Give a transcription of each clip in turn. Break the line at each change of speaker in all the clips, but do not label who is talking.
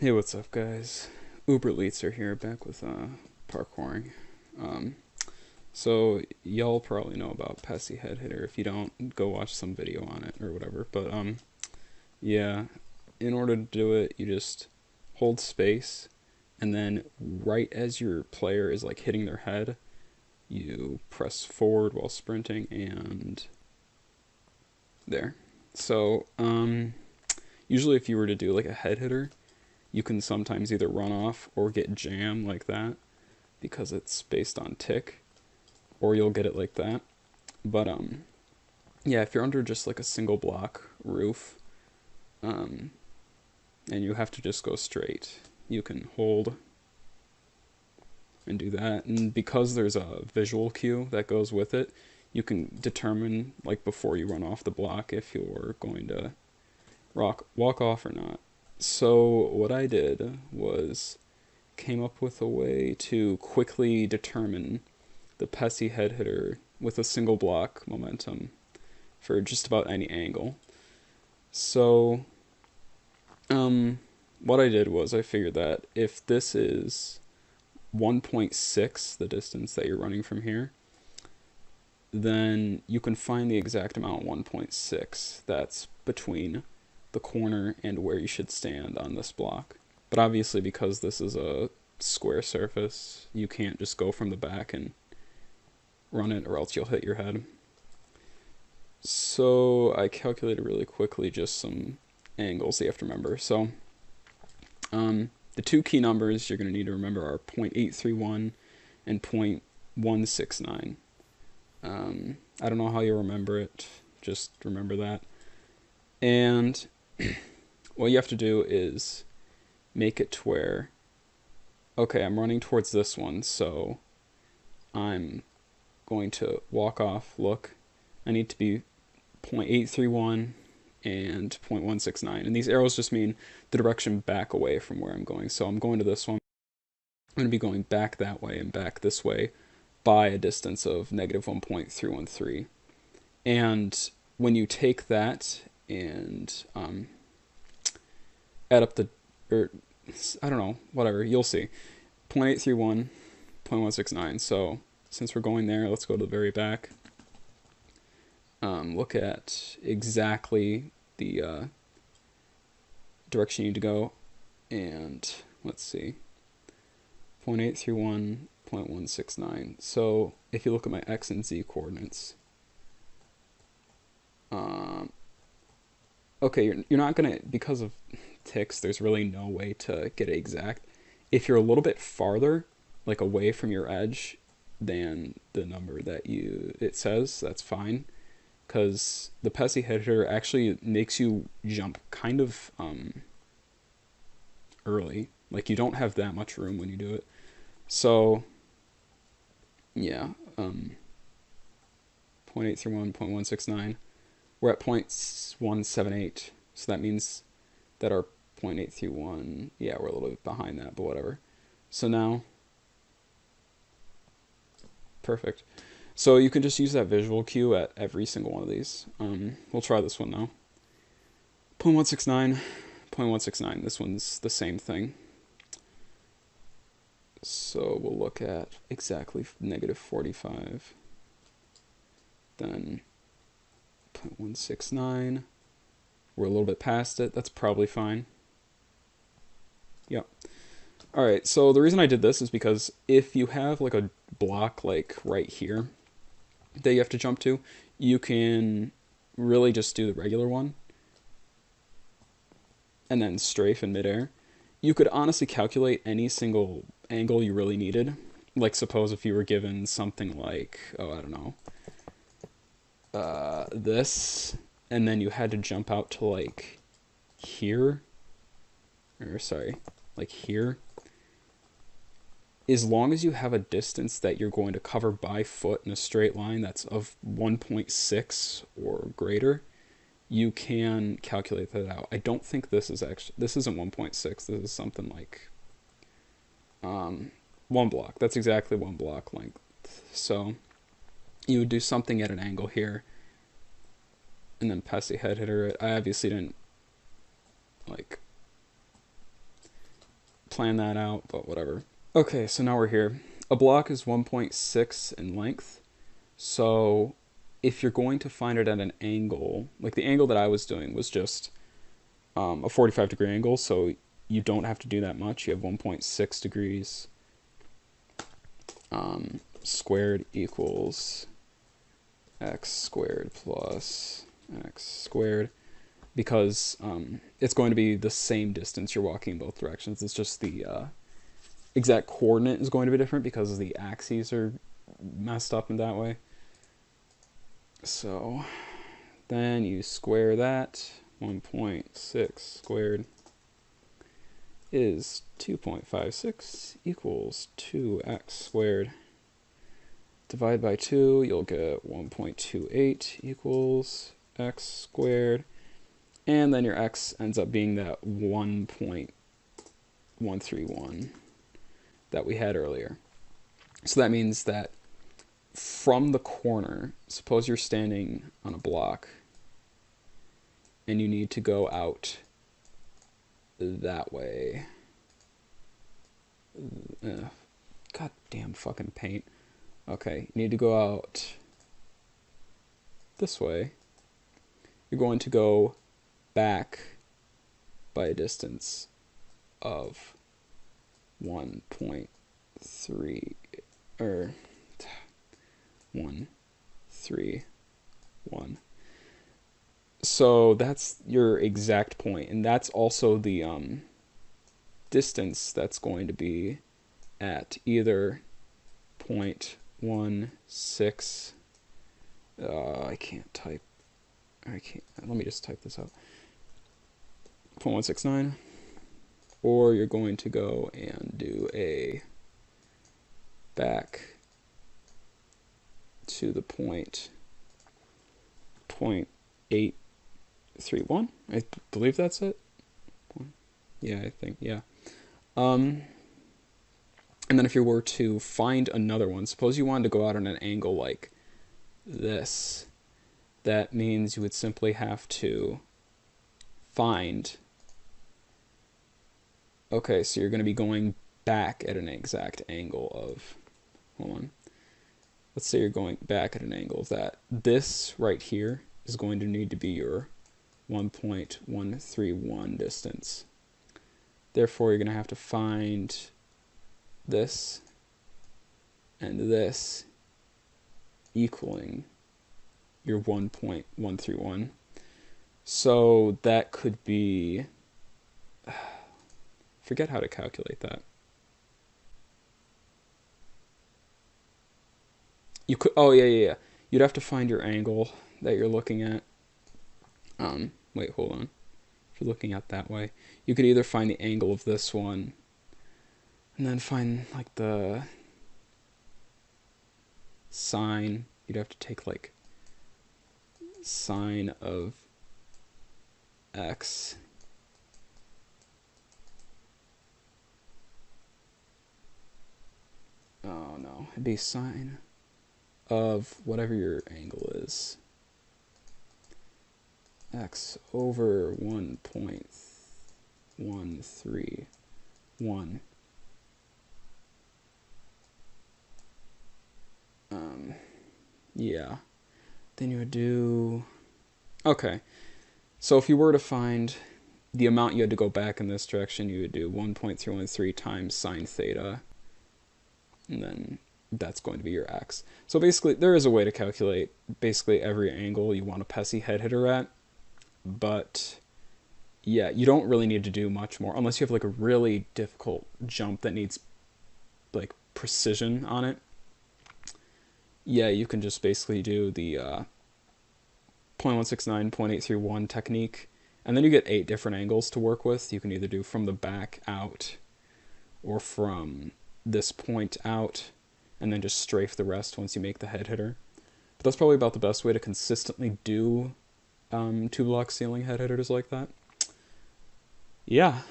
Hey, what's up, guys? Uber Leets are here, back with parkouring. Um, so y'all probably know about Pessi HH. If you don't, go watch some video on it or whatever. But yeah. In order to do it, you just hold space, and then right as your player is like hitting their head, you press forward while sprinting, and there. So usually if you were to do like a head hitter, you can sometimes either run off or get jam like that because it's based on tick, or you'll get it like that. But yeah, if you're under just like a single block roof, um, and you have to just go straight, you can hold and do that. And because there's a visual cue that goes with it, you can determine like before you run off the block if you're going to walk off or not. So what I did was came up with a way to quickly determine the Pessi head hitter with a single block momentum for just about any angle. So, what I did was I figured that if this is 1.6, the distance that you're running from here, then you can find the exact amount 1.6 that's between the corner and where you should stand on this block. But obviously, because this is a square surface, you can't just go from the back and run it, or else you'll hit your head. So I calculated really quickly just some angles that you have to remember. So the two key numbers you're going to need to remember are 0.831 and 0.169. I don't know how you'll remember it, just remember that. And what you have to do is make it to where, okay, I'm running towards this one, so I'm going to walk off, look, I need to be 0.831 and 0.169. And these arrows just mean the direction back away from where I'm going. So I'm going to this one. I'm going to be going back that way and back this way by a distance of negative 1.313. And when you take that and add up the, or I don't know, whatever, you'll see. 0.831, 0.169. So since we're going there, let's go to the very back. Look at exactly the direction you need to go, and let's see, 0.831, 0.169. So if you look at my x and z coordinates, okay, you're not gonna, because of ticks, there's really no way to get it exact. If you're a little bit farther, like away from your edge, than the number that it says, that's fine, because the Pessi hitter actually makes you jump kind of early. Like, you don't have that much room when you do it. So, yeah, 0.831, 0.169. We're at 0.178, so that means that our 0.831, yeah, we're a little bit behind that, but whatever. So now, perfect. So you can just use that visual cue at every single one of these. We'll try this one though. 0.169, 0.169. This one's the same thing. So we'll look at exactly negative 45. Then 0.169. We're a little bit past it. That's probably fine. Yep. Alright, so the reason I did this is because if you have like a block like right here that you have to jump to, you can really just do the regular one and then strafe in midair. You could honestly calculate any single angle you really needed. Like, suppose if you were given something like, oh, I don't know, this, and then you had to jump out to like here, or sorry, like here. As long as you have a distance that you're going to cover by foot in a straight line that's of 1.6 or greater, you can calculate that out. I don't think this is actually, this isn't 1.6, this is something like one block. That's exactly one block length. So you would do something at an angle here, and then Pessi head hitter it. I obviously didn't like plan that out, but whatever. Okay, so now we're here. A block is 1.6 in length. So if you're going to find it at an angle, like the angle that I was doing was just a 45-degree angle, so you don't have to do that much. You have 1.6 degrees squared equals x squared plus x squared, because it's going to be the same distance you're walking in both directions. It's just the exact coordinate is going to be different because the axes are messed up in that way. So then you square that. 1.6 squared is 2.56 equals 2x squared. Divide by 2, you'll get 1.28 equals x squared. And then your x ends up being that 1.131 that we had earlier. So that means that from the corner, suppose you're standing on a block and you need to go out that way. Goddamn fucking paint. Okay, you need to go out this way. You're going to go back by a distance of 1.3 or 131. So that's your exact point, and that's also the distance that's going to be at either 0.16. I can't type. Let me just type this out. 0.169, or you're going to go and do a back to the point 0.831. I believe that's it. Yeah, I think, yeah. And then if you were to find another one, suppose you wanted to go out on an angle like this, that means you would simply have to find, okay, so you're going to be going back at an exact angle of, hold on, let's say you're going back at an angle that this right here is going to need to be your 1.131 distance. Therefore, you're going to have to find this and this equaling your 1.131. So that could be, forget how to calculate that. You could, oh yeah. You'd have to find your angle that you're looking at. Wait, hold on. If you're looking at that way, you could either find the angle of this one and then find like the sine. You'd have to take like sine of x oh no, it'd be sine of whatever your angle is, x over 1.131. Yeah, then you would do, okay, so if you were to find the amount you had to go back in this direction, you would do 1.313 times sine theta, and then that's going to be your x. So basically, there is a way to calculate basically every angle you want a Pessi head hitter at, but yeah, you don't really need to do much more unless you have like a really difficult jump that needs like precision on it. Yeah, you can just basically do the 0.169, 0.831 technique, and then you get 8 different angles to work with. You can either do from the back out or from this point out, and then just strafe the rest once you make the head hitter. But that's probably about the best way to consistently do 2-block ceiling head hitters like that. Yeah,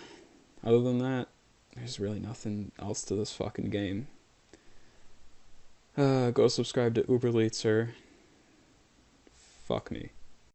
other than that, there's really nothing else to this fucking game. Go subscribe to Uberleitzer. Fuck me.